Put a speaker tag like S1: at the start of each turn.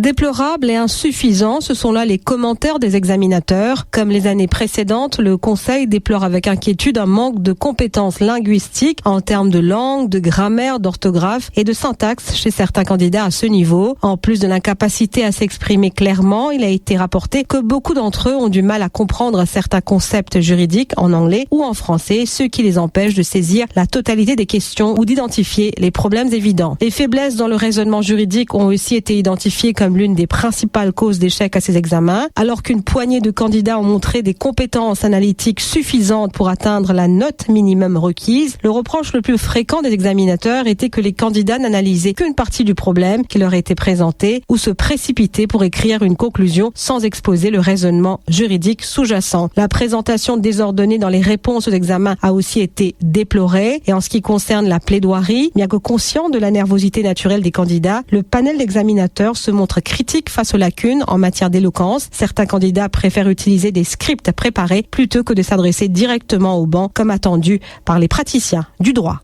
S1: Déplorable et insuffisant, ce sont là les commentaires des examinateurs. Comme les années précédentes, le Conseil déplore avec inquiétude un manque de compétences linguistiques en termes de langue, de grammaire, d'orthographe et de syntaxe chez certains candidats à ce niveau. En plus de l'incapacité à s'exprimer clairement, il a été rapporté que beaucoup d'entre eux ont du mal à comprendre certains concepts juridiques en anglais ou en français, ce qui les empêche de saisir la totalité des questions ou d'identifier les problèmes évidents. Les faiblesses dans le raisonnement juridique ont aussi été identifiées comme l'une des principales causes d'échec à ces examens, alors qu'une poignée de candidats ont montré des compétences analytiques suffisantes pour atteindre la note minimum requise. Le reproche le plus fréquent des examinateurs était que les candidats n'analysaient qu'une partie du problème qui leur était présenté ou se précipitaient pour écrire une conclusion sans exposer le raisonnement juridique sous-jacent. La présentation désordonnée dans les réponses aux examens a aussi été déplorée. Et en ce qui concerne la plaidoirie, bien que conscient de la nervosité naturelle des candidats, le panel d'examinateurs se montre critique face aux lacunes en matière d'éloquence. Certains candidats préfèrent utiliser des scripts préparés plutôt que de s'adresser directement au banc comme attendu par les praticiens du droit.